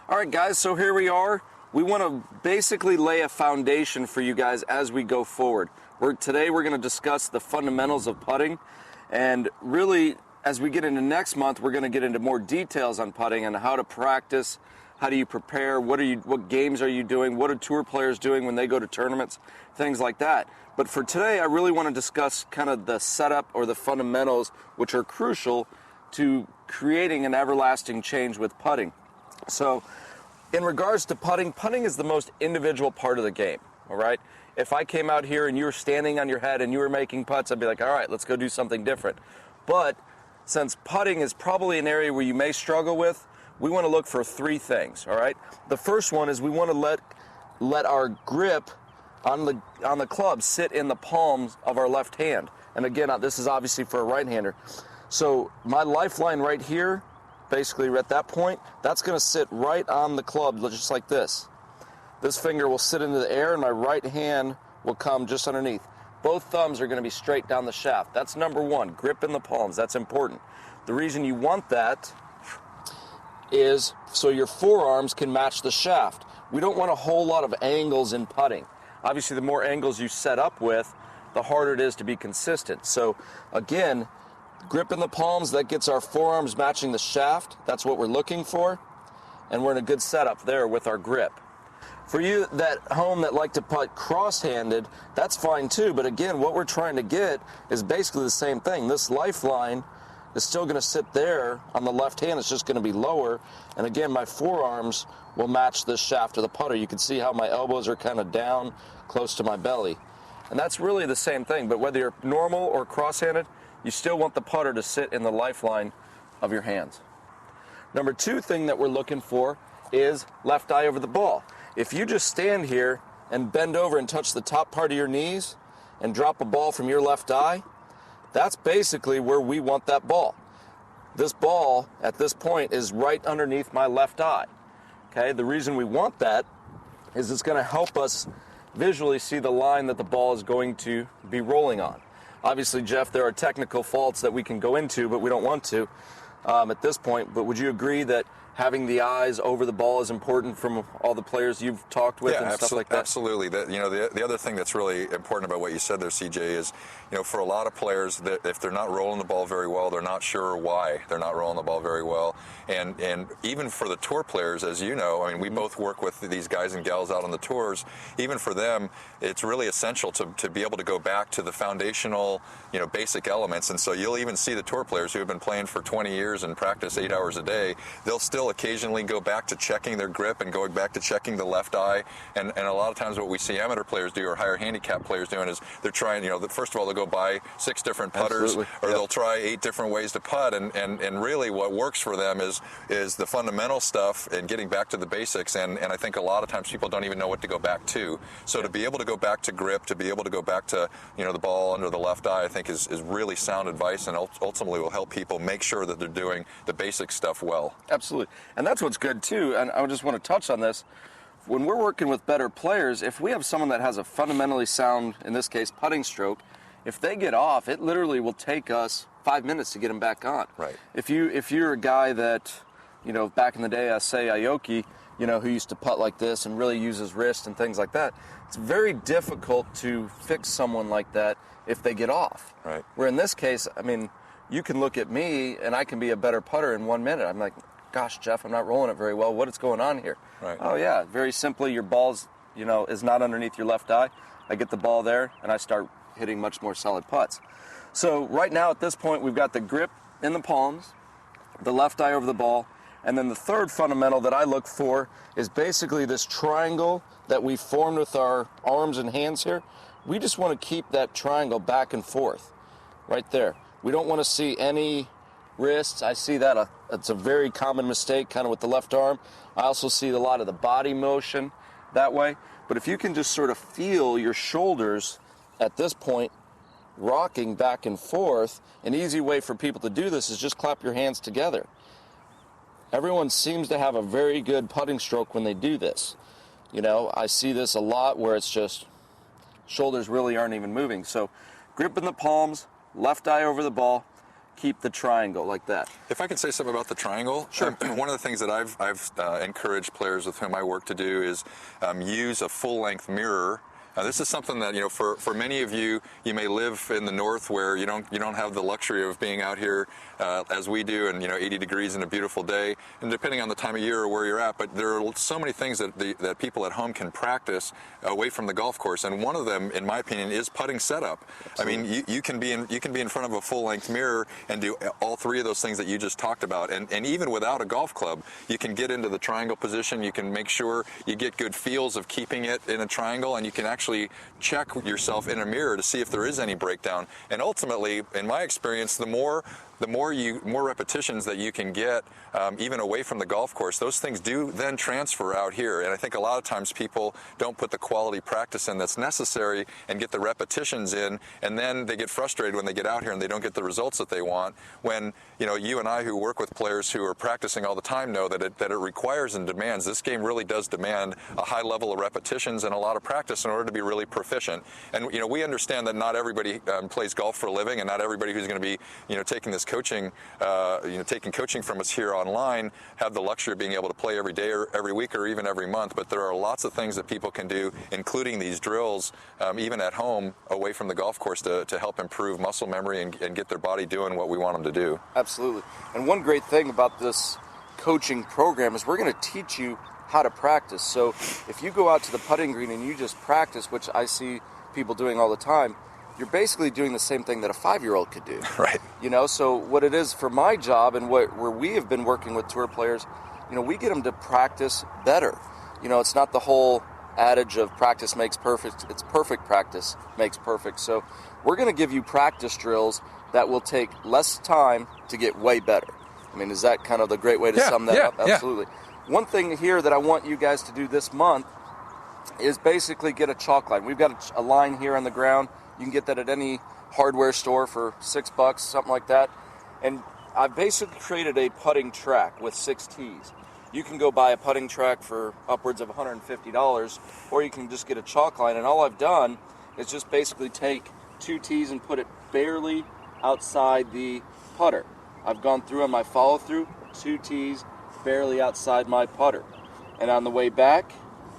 All right, guys, so here we are. We want to basically lay a foundation for you guys as we go forward. Today we're going to discuss the fundamentals of putting, and really, as we get into next month, we're going to get into more details on putting and how to practice, how do you prepare, what games are you doing, what are tour players doing when they go to tournaments, things like that. But for today, I really want to discuss kind of the setup or the fundamentals, which are crucial to creating an everlasting change with putting. So, in regards to putting is the most individual part of the game, all right? If I came out here and you were standing on your head and you were making putts, I'd be like, all right, let's go do something different. But since putting is probably an area where you may struggle with, we want to look for three things, all right? The first one is we want to let our grip on the club sit in the palms of our left hand. And again, this is obviously for a right-hander. So my lifeline right here, basically at that point, that's going to sit right on the club just like this. This finger will sit into the air and my right hand will come just underneath. Both thumbs are going to be straight down the shaft. That's number one, grip in the palms. That's important. The reason you want that is so your forearms can match the shaft. We don't want a whole lot of angles in putting. Obviously, the more angles you set up with, the harder it is to be consistent. So again, grip in the palms, that gets our forearms matching the shaft. That's what we're looking for. And we're in a good setup there with our grip. For you at home that like to putt cross-handed, that's fine too. But again, what we're trying to get is basically the same thing. This lifeline is still going to sit there on the left hand. It's just going to be lower. And again, my forearms will match this shaft of the putter. You can see how my elbows are kind of down close to my belly. And that's really the same thing. But whether you're normal or cross-handed, you still want the putter to sit in the lifeline of your hands. Number two thing that we're looking for is left eye over the ball. If you just stand here and bend over and touch the top part of your knees and drop a ball from your left eye, that's basically where we want that ball. This ball at this point is right underneath my left eye. Okay, the reason we want that is it's going to help us visually see the line that the ball is going to be rolling on. Obviously, Jeff, there are technical faults that we can go into, but we don't want to at this point. But would you agree that having the eyes over the ball is important from all the players you've talked with and stuff like that? Absolutely. The other thing that's really important about what you said there, CJ, is for a lot of players, that if they're not rolling the ball very well, they're not sure why they're not rolling the ball very well. And even for the tour players, as you know, I mean, we both work with these guys and gals out on the tours. Even for them, it's really essential to be able to go back to the foundational, basic elements. And so you'll even see the tour players who have been playing for 20 years and practice 8 hours a day, they'll still occasionally go back to checking their grip and going back to checking the left eye. And a lot of times what we see amateur players do or higher handicap players doing is they're trying, first of all, they'll go buy 6 different putters. Absolutely. Or they'll try 8 different ways to putt. And really what works for them is the fundamental stuff and getting back to the basics. And I think a lot of times people don't even know what to go back to. So to be able to go back to grip, to be able to go back to, the ball under the left eye, I think is really sound advice and ultimately will help people make sure that they're doing the basic stuff well. Absolutely. And that's what's good too, and I just want to touch on this. When we're working with better players, if we have someone that has a fundamentally sound, in this case, putting stroke, if they get off, it literally will take us 5 minutes to get them back on. Right. If you're a guy that, back in the day, say Aoki, who used to putt like this and really use his wrist and things like that, it's very difficult to fix someone like that if they get off. Right. Where in this case, I mean, you can look at me and I can be a better putter in 1 minute. I'm like, gosh, Jeff, I'm not rolling it very well. What is going on here? Right. Oh, yeah, very simply, your ball's, is not underneath your left eye. I get the ball there, and I start hitting much more solid putts. So right now at this point, we've got the grip in the palms, the left eye over the ball, and then the third fundamental that I look for is basically this triangle that we formed with our arms and hands here. We just want to keep that triangle back and forth right there. We don't want to see any wrists. I see that it's a very common mistake kind of with the left arm. I also see a lot of the body motion that way. But if you can just sort of feel your shoulders at this point rocking back and forth, an easy way for people to do this is just clap your hands together. Everyone seems to have a very good putting stroke when they do this. I see this a lot where it's just shoulders really aren't even moving. So grip in the palms, left eye over the ball, keep the triangle like that. If I could say something about the triangle, sure. One of the things that I've encouraged players with whom I work to do is use a full-length mirror. This is something that, for many of you, you may live in the north where you don't have the luxury of being out here as we do, and 80 degrees in a beautiful day, and depending on the time of year or where you're at. But there are so many things that people at home can practice away from the golf course, and one of them, in my opinion, is putting setup. Absolutely. I mean, you can be in front of a full-length mirror and do all three of those things that you just talked about, and even without a golf club, you can get into the triangle position. You can make sure you get good feels of keeping it in a triangle, and you can actually check yourself in a mirror to see if there is any breakdown. And ultimately, in my experience, the more repetitions that you can get, even away from the golf course, those things do then transfer out here. And I think a lot of times people don't put the quality practice in that's necessary and get the repetitions in, and then they get frustrated when they get out here and they don't get the results that they want. When you and I, who work with players who are practicing all the time, know that it requires and demands. This game really does demand a high level of repetitions and a lot of practice in order to be really proficient. And we understand that not everybody plays golf for a living, and not everybody who's going to be taking this coaching, taking coaching from us here online have the luxury of being able to play every day or every week or even every month. But there are lots of things that people can do, including these drills, even at home, away from the golf course, to help improve muscle memory and get their body doing what we want them to do. Absolutely. And one great thing about this coaching program is we're going to teach you how to practice. So if you go out to the putting green and you just practice, which I see people doing all the time, you're basically doing the same thing that a 5-year-old could do. Right. So what it is for my job and where we have been working with tour players, we get them to practice better. It's not the whole adage of practice makes perfect. It's perfect practice makes perfect. So we're going to give you practice drills that will take less time to get way better. I mean, is that kind of the great way to sum that up? Absolutely. Yeah. One thing here that I want you guys to do this month is basically get a chalk line. We've got a line here on the ground. You can get that at any hardware store for $6, something like that. And I've basically created a putting track with 6 tees. You can go buy a putting track for upwards of $150, or you can just get a chalk line. And all I've done is just basically take 2 tees and put it barely outside the putter. I've gone through on my follow-through, 2 tees barely outside my putter. And on the way back,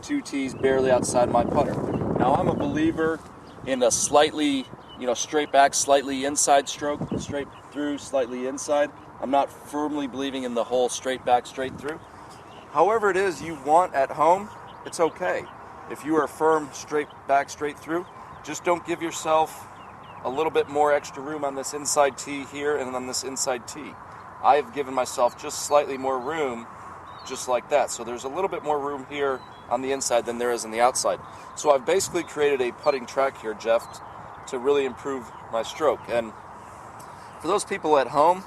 2 tees barely outside my putter. Now, I'm a believer in a slightly, straight back, slightly inside stroke, straight through, slightly inside. I'm not firmly believing in the whole straight back, straight through. However it is you want at home, it's okay. If you are firm, straight back, straight through, just don't give yourself a little bit more extra room on this inside tee here and on this inside tee. I've given myself just slightly more room, just like that. So there's a little bit more room here on the inside than there is on the outside. So I've basically created a putting track here, Jeff, to really improve my stroke. And for those people at home,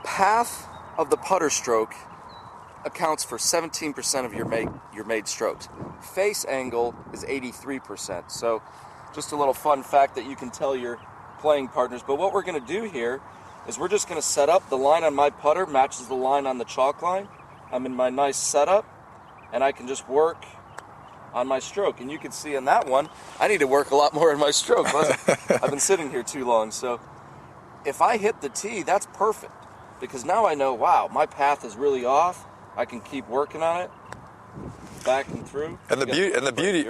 path of the putter stroke accounts for 17% of your made strokes. Face angle is 83%. So just a little fun fact that you can tell your playing partners. But what we're going to do here is we're just going to set up the line on my putter matches the line on the chalk line. I'm in my nice setup, and I can just work on my stroke. And you can see in that one, I need to work a lot more in my stroke. I've been sitting here too long. So if I hit the tee, that's perfect, because now I know, wow, my path is really off. I can keep working on it, back and through. And the beauty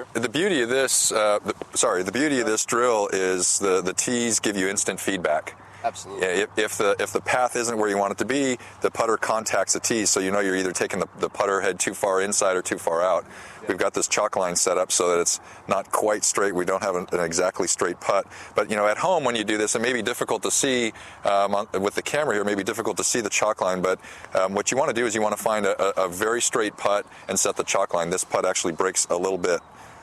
of this, the beauty of this drill is the tees give you instant feedback. Absolutely. Yeah, if the path isn't where you want it to be, the putter contacts the tee, so you're either taking the putter head too far inside or too far out. Yeah. We've got this chalk line set up so that it's not quite straight. We don't have an exactly straight putt. But at home when you do this, it may be difficult to see with the camera here. It may be difficult to see the chalk line. But what you want to do is you want to find a very straight putt and set the chalk line. This putt actually breaks a little bit.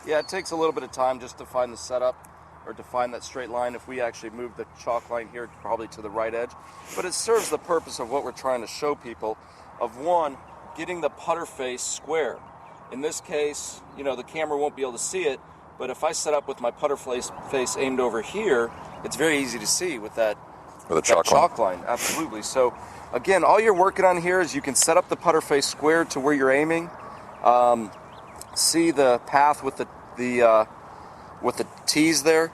Yeah, it takes a little bit of time just to find the setup, or to find that straight line. If we actually move the chalk line here probably to the right edge. But it serves the purpose of what we're trying to show people, of one, getting the putter face square. In this case, the camera won't be able to see it, but if I set up with my putter face aimed over here, it's very easy to see with that chalk line. Absolutely. So again, all you're working on here is you can set up the putter face square to where you're aiming, see the path with the tees there.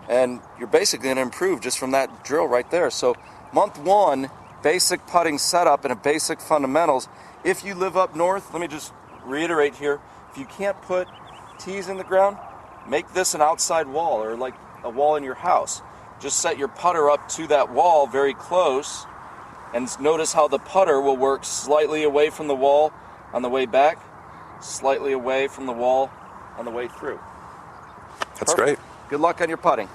and you're basically going to improve just from that drill right there. So month one, basic putting setup and a basic fundamentals. If you live up north, let me just reiterate here, if you can't put tees in the ground, make this an outside wall or like a wall in your house. Just set your putter up to that wall very close, and notice how the putter will work slightly away from the wall on the way back, slightly away from the wall on the way through. That's Perfect. great. Good luck on your putting.